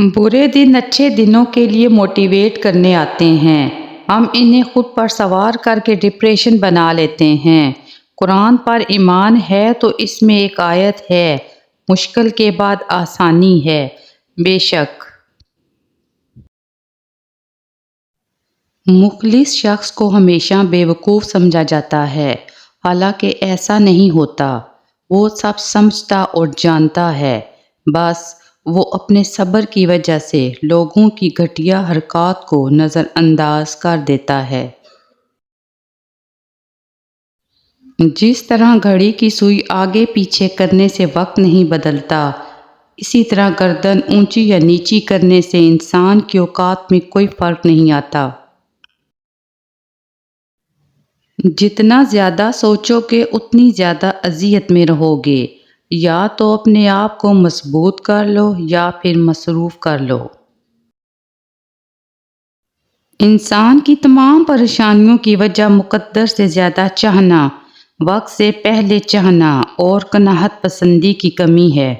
برے دن اچھے دنوں کے لیے موٹیویٹ کرنے آتے ہیں۔ ہم انہیں خود پر سوار کر کے ڈپریشن بنا لیتے ہیں۔ قرآن پر ایمان ہے تو اس میں ایک آیت ہے، مشکل کے بعد آسانی ہے۔ بے شک مخلص شخص کو ہمیشہ بیوقوف سمجھا جاتا ہے، حالانکہ ایسا نہیں ہوتا۔ وہ سب سمجھتا اور جانتا ہے، بس وہ اپنے صبر کی وجہ سے لوگوں کی گھٹیا حرکات کو نظر انداز کر دیتا ہے۔ جس طرح گھڑی کی سوئی آگے پیچھے کرنے سے وقت نہیں بدلتا، اسی طرح گردن اونچی یا نیچی کرنے سے انسان کی اوقات میں کوئی فرق نہیں آتا۔ جتنا زیادہ سوچو گے اتنی زیادہ اذیت میں رہو گے۔ یا تو اپنے آپ کو مضبوط کر لو یا پھر مصروف کر لو۔ انسان کی تمام پریشانیوں کی وجہ مقدر سے زیادہ چاہنا، وقت سے پہلے چاہنا اور قناعت پسندی کی کمی ہے۔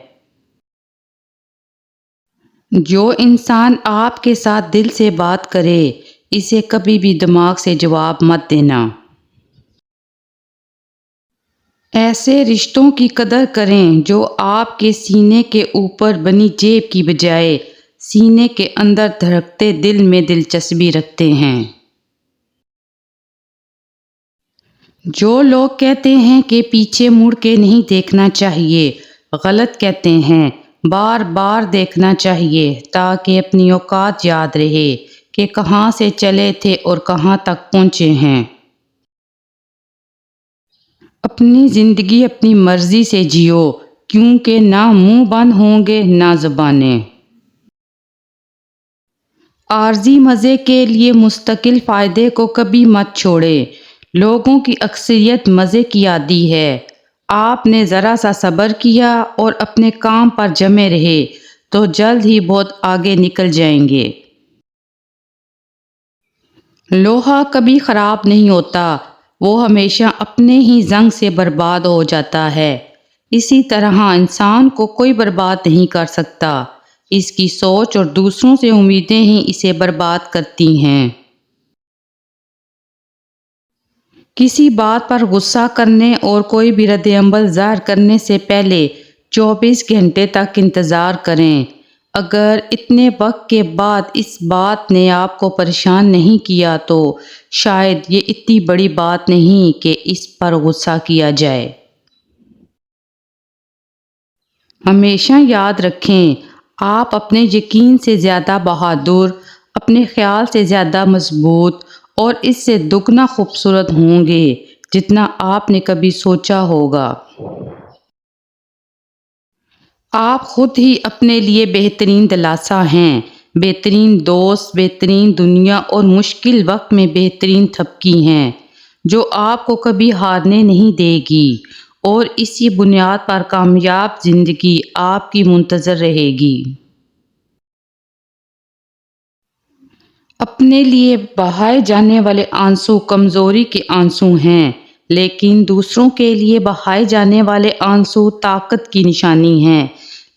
جو انسان آپ کے ساتھ دل سے بات کرے، اسے کبھی بھی دماغ سے جواب مت دینا۔ ایسے رشتوں کی قدر کریں جو آپ کے سینے کے اوپر بنی جیب کی بجائے سینے کے اندر دھڑکتے دل میں دلچسپی رکھتے ہیں۔ جو لوگ کہتے ہیں کہ پیچھے مڑ کے نہیں دیکھنا چاہیے، غلط کہتے ہیں۔ بار بار دیکھنا چاہیے تاکہ اپنی اوقات یاد رہے کہ کہاں سے چلے تھے اور کہاں تک پہنچے ہیں۔ اپنی زندگی اپنی مرضی سے جیو، کیونکہ نہ منہ بند ہوں گے نہ زبانیں۔ عارضی مزے کے لیے مستقل فائدے کو کبھی مت چھوڑیں۔ لوگوں کی اکثریت مزے کی عادی ہے۔ آپ نے ذرا سا صبر کیا اور اپنے کام پر جمے رہے تو جلد ہی بہت آگے نکل جائیں گے۔ لوہا کبھی خراب نہیں ہوتا، وہ ہمیشہ اپنے ہی زنگ سے برباد ہو جاتا ہے۔ اسی طرح انسان کو کوئی برباد نہیں کر سکتا، اس کی سوچ اور دوسروں سے امیدیں ہی اسے برباد کرتی ہیں۔ کسی بات پر غصہ کرنے اور کوئی بھی رد عمل ظاہر کرنے سے پہلے 24 گھنٹے تک انتظار کریں۔ اگر اتنے وقت کے بعد اس بات نے آپ کو پریشان نہیں کیا تو شاید یہ اتنی بڑی بات نہیں کہ اس پر غصہ کیا جائے۔ ہمیشہ یاد رکھیں، آپ اپنے یقین سے زیادہ بہادر، اپنے خیال سے زیادہ مضبوط اور اس سے دگنا خوبصورت ہوں گے جتنا آپ نے کبھی سوچا ہوگا۔ آپ خود ہی اپنے لیے بہترین دلاسا ہیں، بہترین دوست، بہترین دنیا اور مشکل وقت میں بہترین تھپکی ہیں، جو آپ کو کبھی ہارنے نہیں دے گی، اور اسی بنیاد پر کامیاب زندگی آپ کی منتظر رہے گی۔ اپنے لیے بہائے جانے والے آنسو کمزوری کے آنسو ہیں، لیکن دوسروں کے لیے بہائے جانے والے آنسو طاقت کی نشانی ہیں۔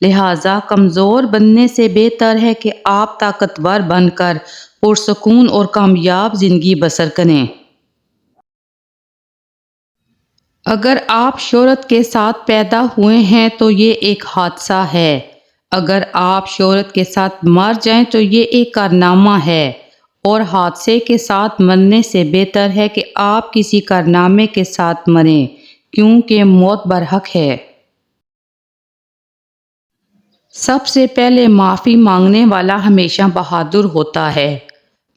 لہٰذا کمزور بننے سے بہتر ہے کہ آپ طاقتور بن کر پرسکون اور کامیاب زندگی بسر کریں۔ اگر آپ شہرت کے ساتھ پیدا ہوئے ہیں تو یہ ایک حادثہ ہے، اگر آپ شہرت کے ساتھ مر جائیں تو یہ ایک کارنامہ ہے، اور حادثے کے ساتھ مرنے سے بہتر ہے کہ آپ کسی کارنامے کے ساتھ مریں، کیونکہ موت برحق ہے۔ سب سے پہلے معافی مانگنے والا ہمیشہ بہادر ہوتا ہے۔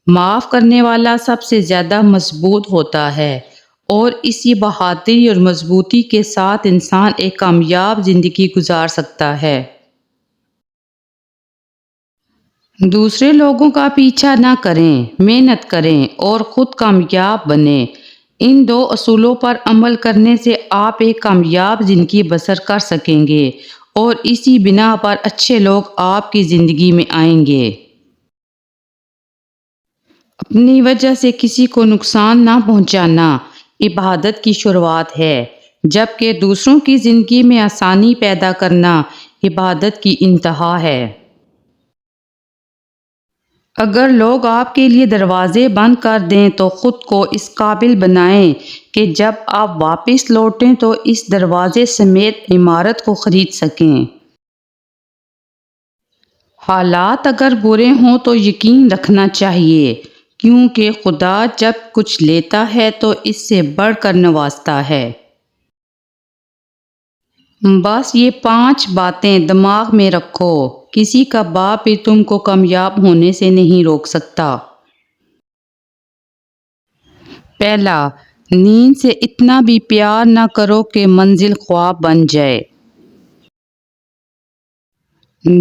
معاف کرنے والا سب سے زیادہ مضبوط ہوتا ہے، اور اسی بہادری اور مضبوطی کے ساتھ انسان ایک کامیاب زندگی گزار سکتا ہے۔ دوسرے لوگوں کا پیچھا نہ کریں، محنت کریں اور خود کامیاب بنیں۔ ان دو اصولوں پر عمل کرنے سے آپ ایک کامیاب زندگی بسر کر سکیں گے، اور اسی بنا پر اچھے لوگ آپ کی زندگی میں آئیں گے۔ اپنی وجہ سے کسی کو نقصان نہ پہنچانا عبادت کی شروعات ہے، جبکہ دوسروں کی زندگی میں آسانی پیدا کرنا عبادت کی انتہا ہے۔ اگر لوگ آپ کے لیے دروازے بند کر دیں تو خود کو اس قابل بنائیں کہ جب آپ واپس لوٹیں تو اس دروازے سمیت عمارت کو خرید سکیں۔ حالات اگر برے ہوں تو یقین رکھنا چاہیے، کیونکہ خدا جب کچھ لیتا ہے تو اس سے بڑھ کر نوازتا ہے۔ بس یہ 5 باتیں دماغ میں رکھو، کسی کا باپ بھی تم کو کامیاب ہونے سے نہیں روک سکتا۔ پہلا، نیند سے اتنا بھی پیار نہ کرو کہ منزل خواب بن جائے۔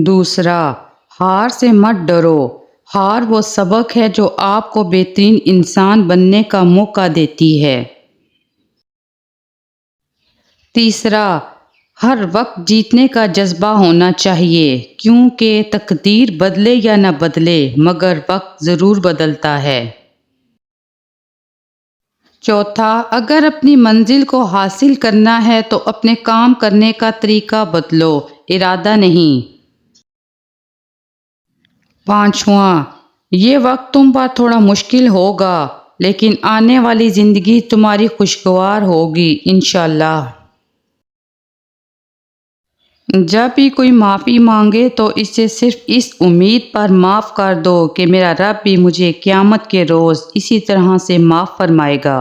دوسرا، ہار سے مت ڈرو، ہار وہ سبق ہے جو آپ کو بہترین انسان بننے کا موقع دیتی ہے۔ تیسرا، ہر وقت جیتنے کا جذبہ ہونا چاہیے، کیونکہ تقدیر بدلے یا نہ بدلے مگر وقت ضرور بدلتا ہے۔ چوتھا، اگر اپنی منزل کو حاصل کرنا ہے تو اپنے کام کرنے کا طریقہ بدلو، ارادہ نہیں۔ پانچواں، یہ وقت تم پر تھوڑا مشکل ہوگا، لیکن آنے والی زندگی تمہاری خوشگوار ہوگی انشاءاللہ۔ جب بھی کوئی معافی مانگے تو اسے صرف اس امید پر معاف کر دو کہ میرا رب بھی مجھے قیامت کے روز اسی طرح سے معاف فرمائے گا۔